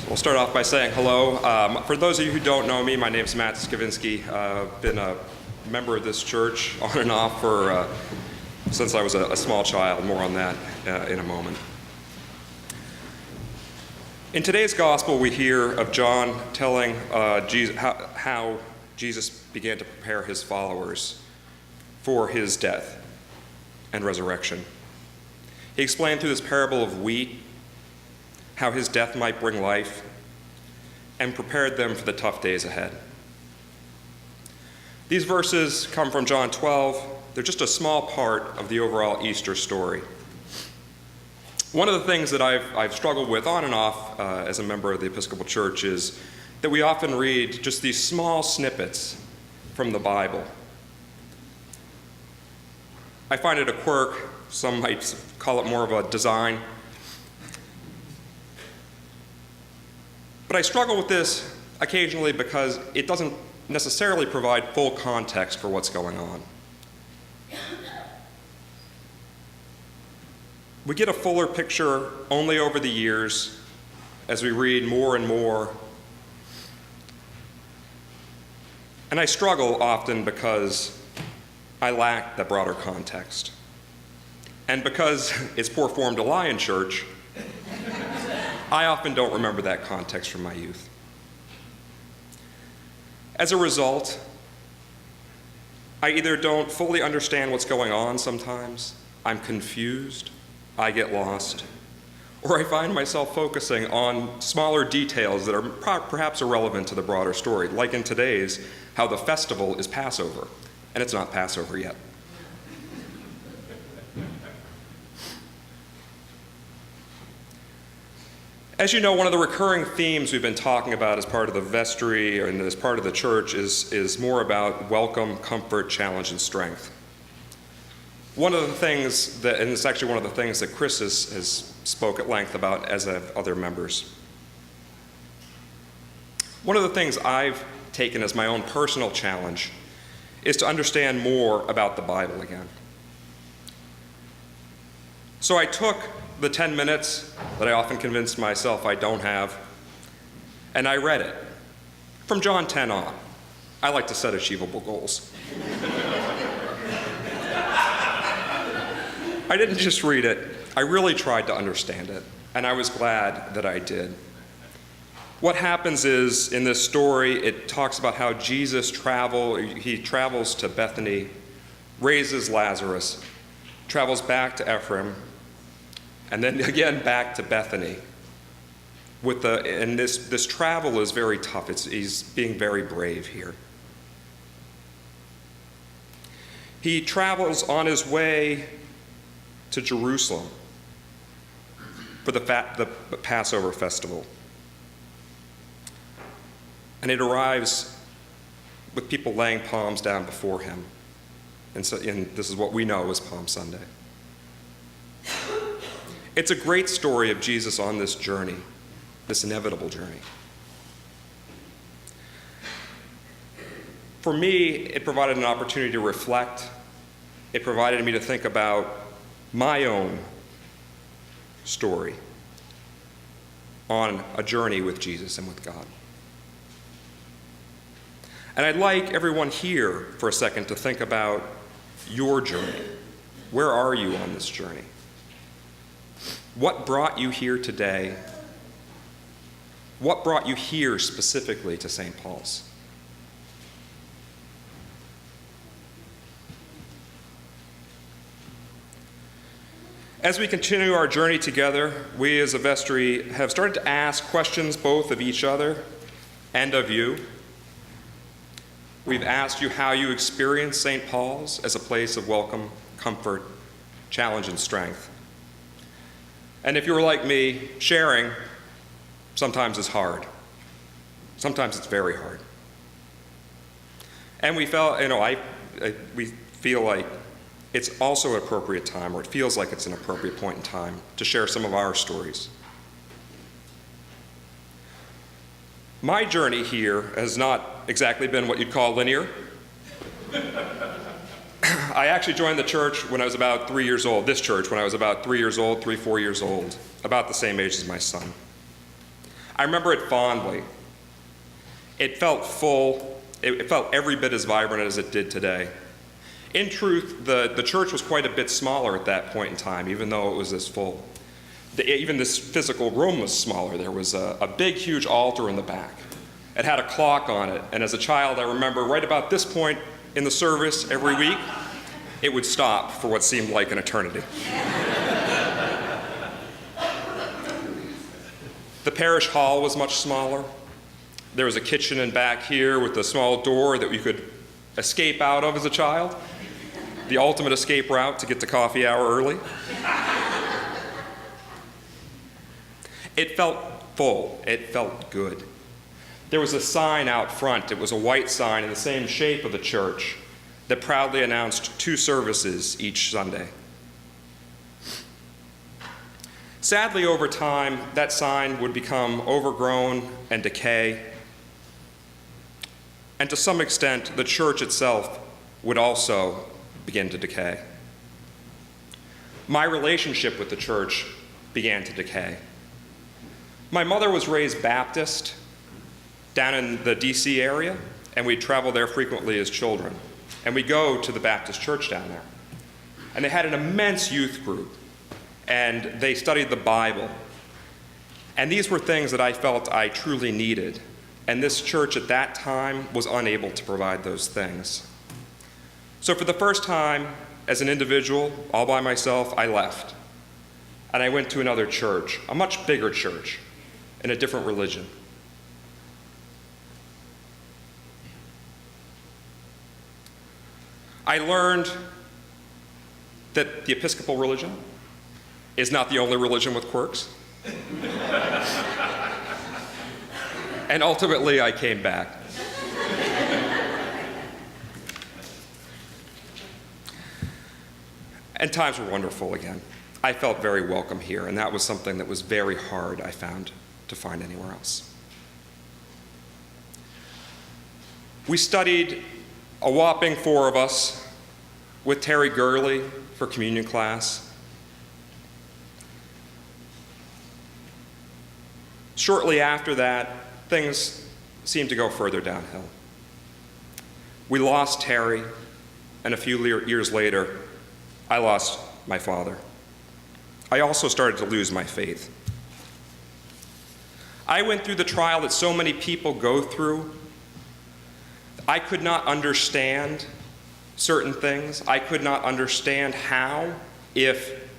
We'll start off by saying hello. For those of you who don't know me, my name is Skavenski. I've been a member of this church on and off since I was a small child. More on that in a moment. In today's gospel, we hear of John telling how Jesus began to prepare his followers for his death and resurrection. He explained through this parable of wheat how his death might bring life, and prepared them for the tough days ahead. These verses come from John 12. They're just a small part of the overall Easter story. One of the things that I've struggled with on and off as a member of the Episcopal Church is that we often read just these small snippets from the Bible. I find it a quirk. Some might call it more of a design. But I struggle with this occasionally because it doesn't necessarily provide full context for what's going on. We get a fuller picture only over the years as we read more and more. And I struggle often because I lack the broader context. And because it's poor form to lie in church, I often don't remember that context from my youth. As a result, I either don't fully understand what's going on sometimes, I'm confused, I get lost, or I find myself focusing on smaller details that are perhaps irrelevant to the broader story, like in today's, how the festival is Passover, and it's not Passover yet. As you know, one of the recurring themes we've been talking about as part of the Vestry and as part of the church is more about welcome, comfort, challenge, and strength. One of the things that, and it's actually one of the things that Chris has spoke at length about, as have other members. One of the things I've taken as my own personal challenge is to understand more about the Bible again. So I took the 10 minutes that I often convinced myself I don't have, and I read it. From John 10 on. I like to set achievable goals. I didn't just read it, I really tried to understand it, and I was glad that I did. What happens is, in this story, it talks about how Jesus travels to Bethany, raises Lazarus, travels back to Ephraim, and then again back to Bethany. And this travel is very tough. He's being very brave here. He travels on his way to Jerusalem for the Passover festival. And it arrives with people laying palms down before him. And this is what we know as Palm Sunday. It's a great story of Jesus on this journey, this inevitable journey. For me, it provided an opportunity to reflect. It provided me to think about my own story on a journey with Jesus and with God. And I'd like everyone here for a second to think about your journey. Where are you on this journey? What brought you here today? What brought you here specifically to St. Paul's? As we continue our journey together, we as a vestry have started to ask questions both of each other and of you. We've asked you how you experience St. Paul's as a place of welcome, comfort, challenge, and strength. And if you're like me, sharing sometimes is hard. Sometimes it's very hard. And we felt, we feel like it's also an appropriate time, or it feels like it's an appropriate point in time to share some of our stories. My journey here has not exactly been what you'd call linear. I actually joined the church when I was about 3 years old, this church, when I was about 3 years old, 4 years old, about the same age as my son. I remember it fondly. It felt full. It felt every bit as vibrant as it did today. In truth, the church was quite a bit smaller at that point in time, even though it was this full. Even this physical room was smaller. There was a big, huge altar in the back. It had a clock on it, and as a child, I remember right about this point in the service every week, it would stop for what seemed like an eternity. The parish hall was much smaller. There was a kitchen in back here with a small door that you could escape out of as a child. The ultimate escape route to get to coffee hour early. It felt full. It felt good. There was a sign out front. It was a white sign in the same shape of the church that proudly announced 2 services each Sunday. Sadly, over time, that sign would become overgrown and decay. And to some extent, the church itself would also begin to decay. My relationship with the church began to decay. My mother was raised Baptist down in the D.C. area, and we'd travel there frequently as children. And we'd go to the Baptist church down there. And they had an immense youth group, and they studied the Bible. And these were things that I felt I truly needed. And this church at that time was unable to provide those things. So for the first time, as an individual, all by myself, I left. And I went to another church, a much bigger church, in a different religion. I learned that the Episcopal religion is not the only religion with quirks. And ultimately, I came back. And times were wonderful again. I felt very welcome here, and that was something that was very hard, I found, to find anywhere else. We studied, a whopping 4 of us, with Terry Gurley for communion class. Shortly after that, things seemed to go further downhill. We lost Terry, and a few years later, I lost my father. I also started to lose my faith. I went through the trial that so many people go through. I could not understand certain things. I could not understand how, if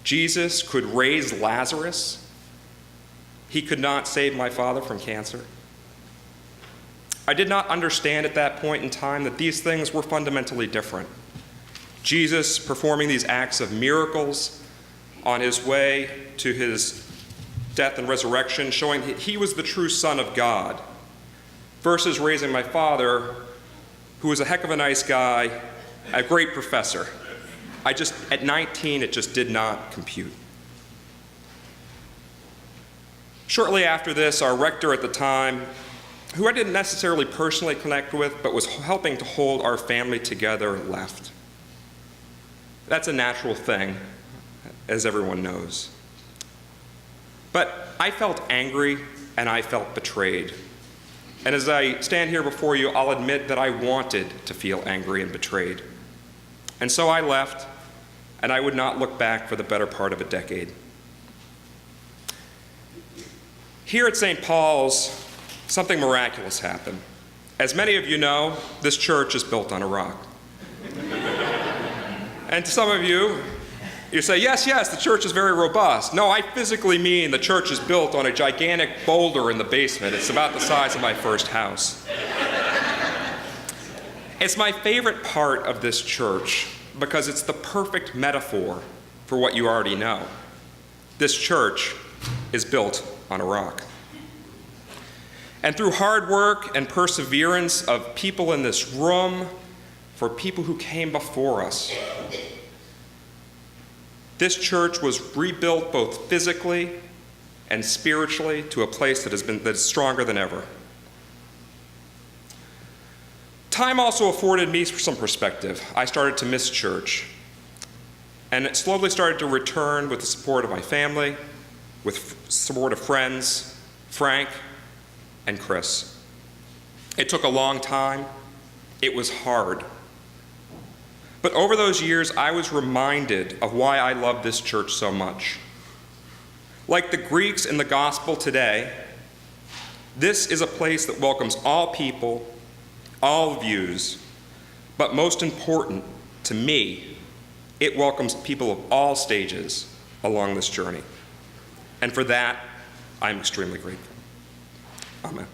Jesus could raise Lazarus, he could not save my father from cancer. I did not understand at that point in time that these things were fundamentally different. Jesus performing these acts of miracles on his way to his death and resurrection, showing that he was the true Son of God, versus raising my father, who was a heck of a nice guy, a great professor. At 19, it just did not compute. Shortly after this, our rector at the time, who I didn't necessarily personally connect with, but was helping to hold our family together, left. That's a natural thing, as everyone knows. But I felt angry and I felt betrayed. And as I stand here before you, I'll admit that I wanted to feel angry and betrayed. And so I left, and I would not look back for the better part of a decade. Here at St. Paul's, something miraculous happened. As many of you know, this church is built on a rock. And to some of you, you say, yes, the church is very robust. No, I physically mean the church is built on a gigantic boulder in the basement. It's about the size of my first house. It's my favorite part of this church because it's the perfect metaphor for what you already know. This church is built on a rock. And through hard work and perseverance of people in this room, for people who came before us, this church was rebuilt both physically and spiritually to a place that is stronger than ever. Time also afforded me some perspective. I started to miss church, and it slowly started to return with the support of my family, with support of friends, Frank, and Chris. It took a long time. It was hard. But over those years, I was reminded of why I love this church so much. Like the Greeks in the gospel today, this is a place that welcomes all people, all views, but most important to me, it welcomes people of all stages along this journey. And for that, I'm extremely grateful. Amen.